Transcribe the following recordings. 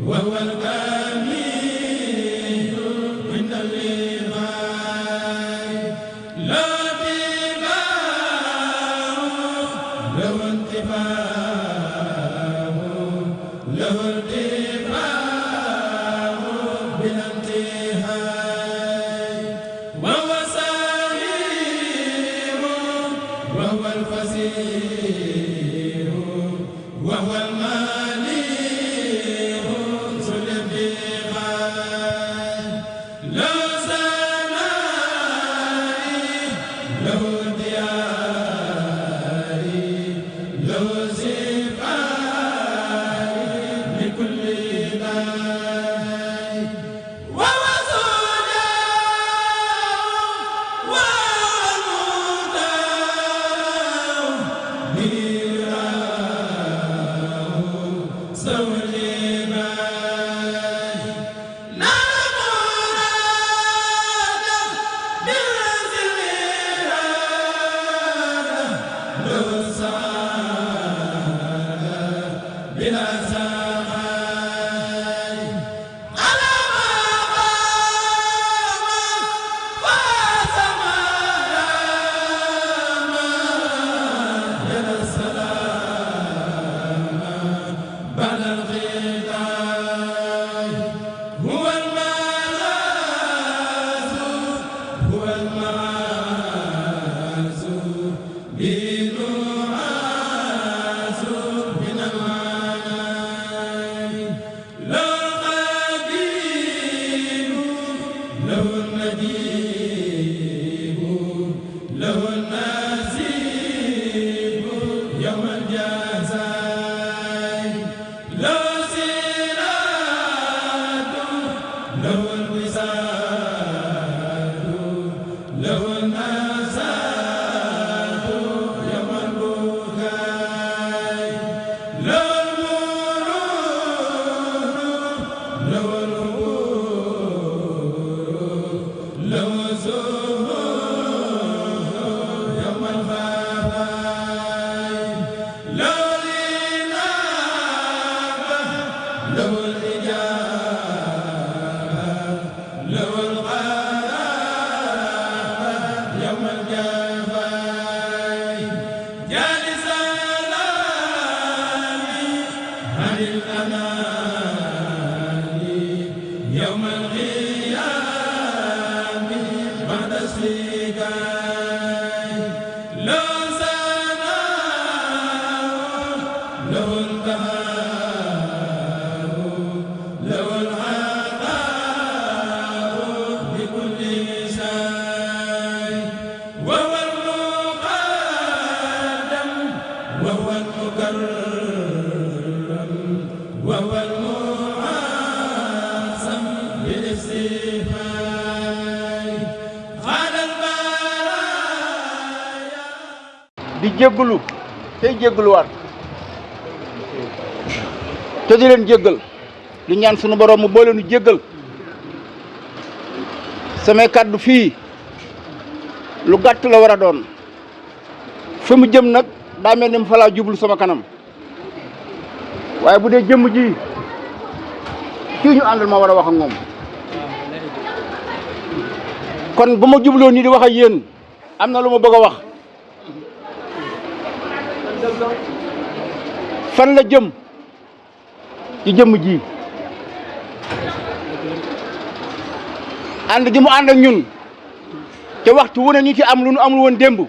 وهو الكامل عند di jéggalu tey jéggaluwaat te di leen jéggal di ñaan sunu borom mu boole nu jéggal samay kàddu fii lu gàtt la war a doon fi mu jëm nag daa mel ni mu fa laa jublu sama kanam waaye bu dee jëmm ji kii ñu àndal ma war a wax ak moom kon bu ma jubloo nii di wax ak yéen am na lu ma bëgg a wax fan la jëm ci jëmm ji ànd gi mu ànd ak ñun te waxtu wu ne ñu ci am lu nu amul woon démb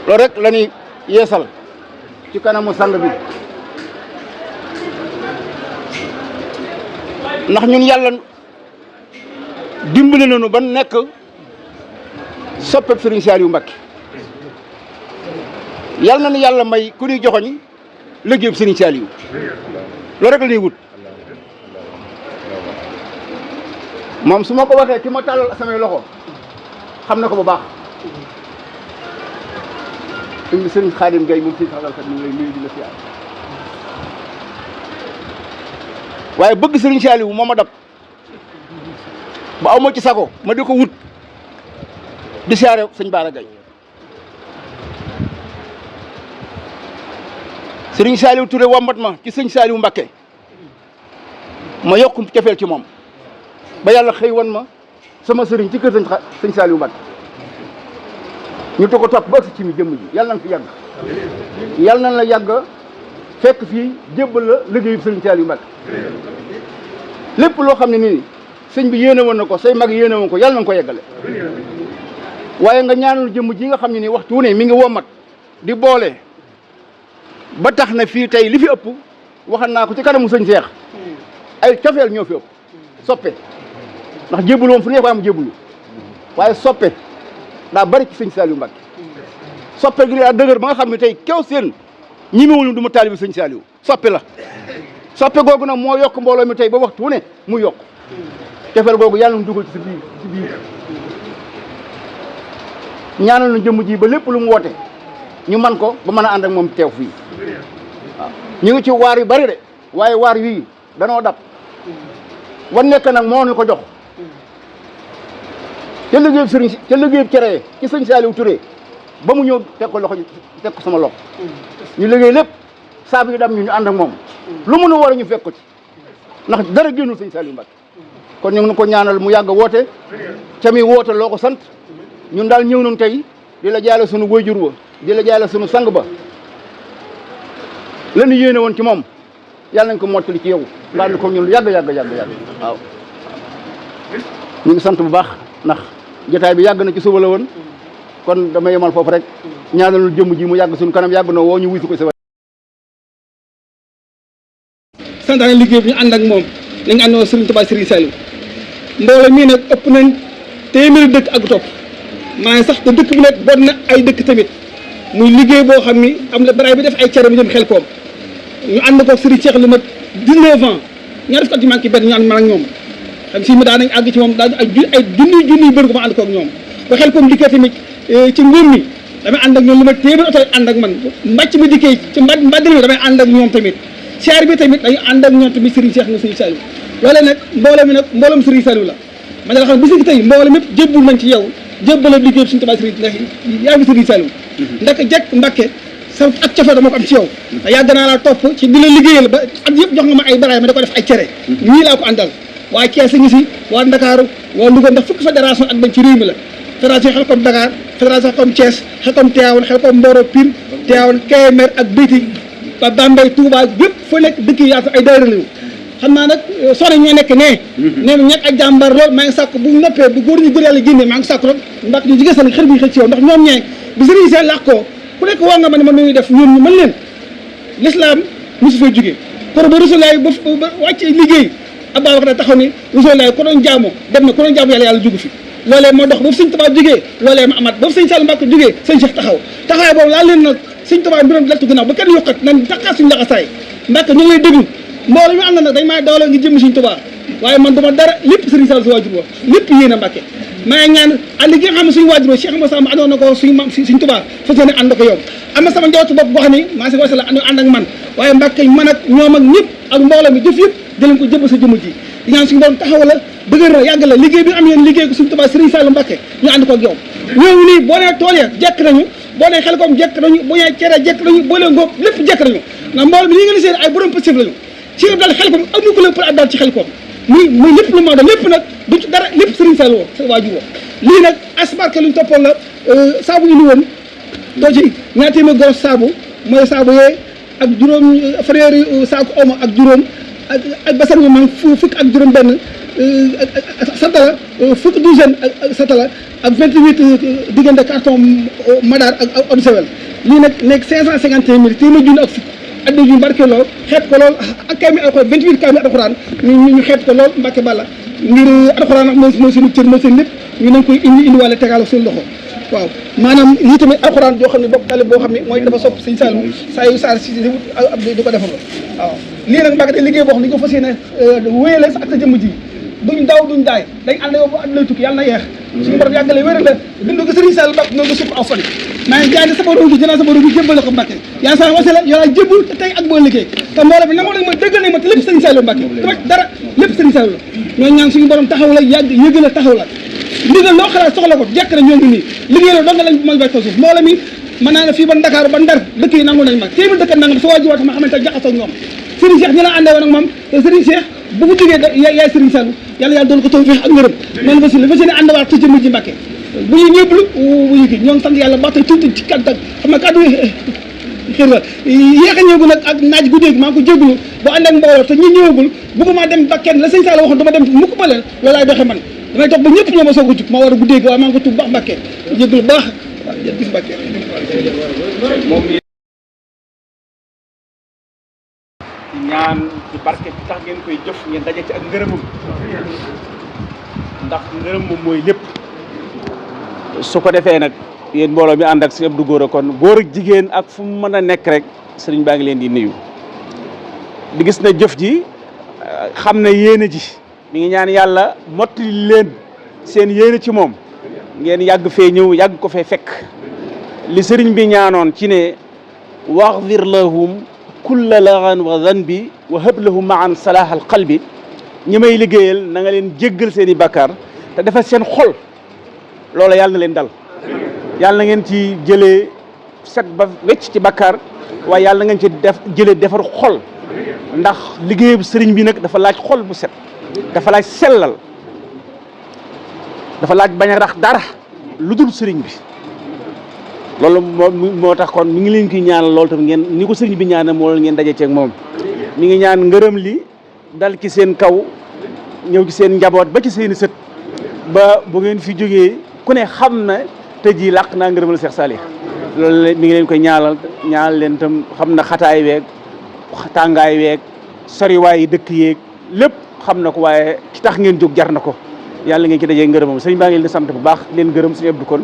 loolu rek la ñuy yeesal ci kanamu sang bi ndax ñun yàlla dimbali nañu ba nekk soppeeb Serigne Saliou Mbacké yàlla na nu yàlla may ku ñuy joxoñ liggéeyub Serigne Saliou loolu rek la ñuy wut moom su ma ko waxee ki ma tàllal samay loxo xam na ko bu baax indi Serigne Khadim Gueye moom si xalalkat ñu ngi lay nuyu di la siyaar waaye bëgg Serigne Saliou moo ma dab ba aw ma ci sago ma di ko wut di siyaare sëñ Bara Gueye Serigne Saliou Touré wombat ma ci sëñ Saliou Mbacké ma yokk cofeel ci moom ba yàlla xëy wan ma sama sëriñ ci kër sëñ Saliou Mbacké ñu to ko topp ba ci mi jëmm ji yàlla na fi yàgg yàlla na la yàgg fekk fii jébbal la liggéeyu sëriñ Saliou Mbacké lépp loo xam ne nii sëñ bi yéene woon na ko say mag yéene woon ko yàlla na ko yeggale waaye nga ñaanal jëmm ji nga xam ne nii waxtu wu ne mi ngi womat di boole ba tax na fii tey li fi ëpp waxal naa ko ci kanamu sëñ Seex ay cofeel ñoo fi ëpp soppe ndax jébbalu moom fu neex waaye mu jébbalu waaye soppe daa bari ci sëñ Saliou Mbacké soppe gi daa dëgër ba nga xam ne tey kew seen ñi mewuñu du ma taalibi sëñ Saliou soppe la soppe googu nag moo yokk mbooloo mi tey ba waxtu wu ne mu yokk cofeel googu yàlla mu dugal ci biir ñaanal na jëmm ji ba lépp lu mu woote ñu man ko ba mën a ànd ak moom teew fii waaw ñu ngi ci waar yu bari de waaye waar yii danoo dab wan nekk nag moo ñu ko jox ca liggéeyub sëriñ ca liggéeyub cere ci sëñ Saliou Touré ba mu ñëw teg ko loxo teg ko sama loxo ñu liggéey lépp saabu yi dam ñu ànd ak moom lu mu nu war a ñu fekk ko ci ndax dara génnul sëñ Saliou Mbacké kon ñu ngi ko ñaanal mu yàgg woote ca mi woote loo ko sant ñun daal ñëw nañ tey di la jaale sunu waajur wa di la jaale sunu sang ba la ñu yéene woon ci moom yàlla nañ ko mottali ci yow nga ànd ko ñun yàgg waaw ñu ngi sant bu baax ndax jotaay bi yàgg na ci suba la woon kon dama yemal foofu rek ñaanalul jëmm ji mu yàgg suñu kanam yàgg na woo ñu wuy su ko sa santaane liggéey bi ñu ànd ak moom nañu àndoon Serigne Touba Serigne Saliou mbooloo mii nag ëpp nañ téeméeri dëkk ak topp maa ngi sax te dëkk bu nekk bon na ay dëkk tamit muy liggéey boo xam ni am na baraay bi def ay cere bi jëm xel koom ñu ànd ko Serigne Cheikh lu mat 19 ans ñaar def ko ci manqué benn ñu ànd man ak ñoom xam si ma daan nañ àgg ci moom daan ay junniy bëri ko ma ànd koog ñoom ba xel koom dikkee tamit ci nguur mi damay ànd ak ñoom lu ma téeméer oto ànd ak man mbàcc mi dikkee ci mbàddal mi damay ànd ak ñoom tamit siyaar bi tamit dañu ànd ak ñoom tamit Serigne Cheikh na Serigne Saliou loolee nag mbooloo mi nag mbooloom Serigne Saliou la ma ne la xam ne bis tey mbooloo mépp jébbul nañ ci yow jébbalab liggéey suñu Tuubaa Serigne ndax yaa ngi Serigne Saliou ndax jekk Mbàkke sa ak cofee dama ko am ci yow te yàgg naa laa topp ci di la liggéeyal ba ak yëpp jox nga ma ay baraay ma da ko def ay cere ñii laa ko àndal waa Thiès a ngi si waa Ndakaaru waa Louga ndax fukki fédération ak bañ ci réew mi la fédération Xelcom Dakar fédération Xelcom Thiès Xelcom Tivaouane Xelcom Mboro Pire Tivaouane Kébémer ak Béyti ba Bambey Touba yëpp fa nekk dëkk yi yaatu ay daayira lañu xam naa nag sore ñoo nekk nee nee ñag ak jàmbar lool maa ngi sàkk bu noppee bu góor ñu góor yàlla génnee maa ngi sàkk lool ndax ñu jigéen seen xel bi xëcc ci yow ndax ñoom ñee bi sëriñ seen làkkoo ku nekk woo nga ma ne man nañuy def ñun ñu mën leen l'islam mosu fay jógee koro ba Rasulaay ba wàcce liggéey Ababacar taxaw ni Rasulaay ko doon jaamoo dem na ko doon jaamu yàlla jógu fi loolee moo dox boobu sëñ Tuubaa jógee loolee ma amat boobu sëñ Saliou Mbacke jógee sëñ Cheikh taxaw taxawaay boobu laa leen nag sëñ Tuubaa mbiram lettu ginnaaw ba kenn yokkat nan daqaa suñu laxasaay Mbacke ñu ngi lay déglu mbooloo mi am na nag dañ maa dooloo ngi jëm sëñ Tuubaa waaye man dama dara lépp sëriñ Saliou si waajur wa lépp yéen a Mbacke maa ngi ñaan ànd gi nga xam ne suñu waajur wa Cheikh Moussa àndoon na ko suñu maam sëñ Tuubaa fas yéene ànd ko yow am na sama njabootu bopp boo xam ni maa si wasa la ànd ak man waaye Mbacke man ak ñoom ak ñëpp ak mbooloo mi jëf yëpp jëleen ko jëbal sa jëmm ji di ñaan suñu borom taxaw la dëgër na yàgg la liggéey bi am yéen liggéey ko suñu Tuubaa sëriñ Saliou Mbacke ñu ànd ko ak yow ñooñu nii boo nee tool ya jekk nañu boo nee Xelcom jekk nañu boo nee cere jekk nañu boo nee ngóob lépp jekk nañu ndax mbooloo mi li ngeen seen ay borom positif lañu ci daal Xelcom am ñu ko leen pour ak daal ci Xelcom muy lépp lu maa doon lépp nag du ci dara lépp sëriñ Saliou woo sa waajur woo lii nag asbarke luñ toppoon la saabu indi woon doo ci ñaar téeméer goros saabu mooy saabu yee ak juróom fanweeri saaku omo ak juróom ak basan ñu man fukk ak juróom benn satala fukk douzaine ak satala ak 28 diggante carton madar ak eau de javel lii nag nekk 551 000 téeméer junni ak fukk addi ju barke lool xeeb ko lool ak kaami alxuraan 28 kaami alxuraan ñu xeeb ko lool Mbàkke Balla ngir alxuraan ak mooy seen cër mooy seen lépp ñu nañ koy indi wàlle tegaal seen loxo waaw maanaam lii tamit alxuraan joo xam ne bopp tali boo xam ne mooy dafa sopp sëñ Saliou saa yu saa si di ko defal waaw lii nag Mbàkke te liggéey boo xam ne dañ ko fas yéene wéyale sa ak sa jëmm ji duñ daw duñ daay dañ ànd yow ba at lay tukki yàlla na yeex suñu borom yàggale wéral la bindu ko sëriñ Saliou Mbacke noonu nga sukk aw fan maa ngi jaay ne sama ruugi jënaa sama ruugi jébbal ko Mbacke yaa sa wase la yoolaa jébbul te tey ak boo liggéey te mbooloo bi na moo nag ma dëggal nañ ma te lépp sëriñ Saliou Mbacke tamit dara lépp sëriñ Saliou la ñoo ñaan suñu borom taxaw la yàgg yëgal la taxaw la ndigal loo xalaat soxla ko jekk na ñoo ngi nii liggéey la dong lañ mën bàyyi suuf mbooloo mi mën naa ne fii ba Ndakaaru ba Ndar dëkk yi nangu nañ ma téeméer dëkk nangam sa waajur tax ma xamante jaxasoo ñoom Serigne Cheikh ñi la àndee woon ak moom te Serigne Cheikh bu mu jógee yaay Serigne Saliou yàlla doon ko tawfeex ak ngërëm noonu fa si la fa seen àndawaat ci jëmm ji Mbàkke bu ñu ñëblu wuyu gi ñoo ngi sant yàlla ba tey tuuti ci kàddu xam nga kàddu xër la yéex a ñëwagul nag ak naaj guddeeg maa ngi ko jégalu boo ànd ak mbooloo te ñi ñëwagul bëgguma dem ba kenn la sëñ Saliou waxoon dama dem mukk ba leen loolaay doxee man damay toog ba ñëpp ñoo ma soog a jug ma war a guddeeg waaye maa ngi ko tuub baax Mbàkke jégalu baax waaw jërëjëf Mbàkke ñaan ci barke bi tax ngeen koy jëf ngeen daje ci ak ngërëmam ndax ngërëm moom mooy lépp su ko defee nag yéen mbooloo mi ànd ak sëñ Abdou Gora kon góor ak jigéen ak fu mu mën a nekk rek sëriñ baa ngi leen di nuyu di gis na jëf ji xam ne yéene ji mi ngi ñaan yàlla mottali leen seen yéene ci moom ngeen yàgg fee ñëw yàgg ko fee fekk li sëriñ bi ñaanoon ci ne waxfir lahum kulla lagan wa zanbi wa hab lahum maan salah al qalbi ñi may liggéeyal na nga leen jéggal seen i bàkkaar te defal seen xol loola yàlla na leen dal yàlla na ngeen ci jëlee set ba wecc ci bàkkaar waaye yàlla na ngeen ci jëlee defar xol ndax liggéeyu sëriñ bi nag dafa laaj xol bu set dafa laaj sellal dafa laaj bañ a rax dara lu dul sëriñ bi loolu moo tax kon mi ngi leen koy ñaanal loolu tam ngeen ni ko sëriñ bi ñaanal moo ngeen daje ceeg moom mi ngi ñaan ngërëm li dal ci seen kaw ñëw ci seen njaboot ba ci seen i sët ba bu ngeen fi jógee ku ne xam na te ji làq naa ngërëmal Cheikh Saliou loolu mi ngi leen koy ñaanal leen tam xam na xataay weeg tàngaay weeg soriwaay yi dëkk yeeg lépp xam na ko waaye ki tax ngeen jóg jar na ko yàlla ngeen ci dajee ngërëmam sëriñ baa ngi leen di sant bu baax di leen gërëm suñu Abdou kon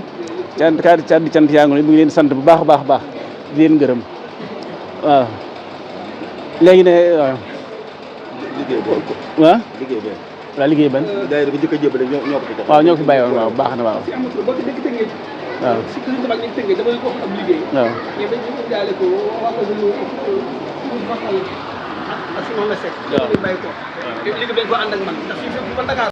cant yaa ngi mu ngi leen di sant bu baax a baax baax di leen gërëm waaw léegi ne waaw waaw waaw liggéey ban daayira bi njëkk a jébale ñoo ko fi def waaw ñoo ko fi bàyyi woon waaw baax na waaw si amatul boo ko dégg tënkee waaw si kër yi tamit ñu tënkee dama ko wax ab liggéey waaw mais dañ ko jaale ko wax ko ñu waxal ak si moom la sekk bàyyi ko liggéey dañ ko ànd ak man ndax fii fépp ba Dakar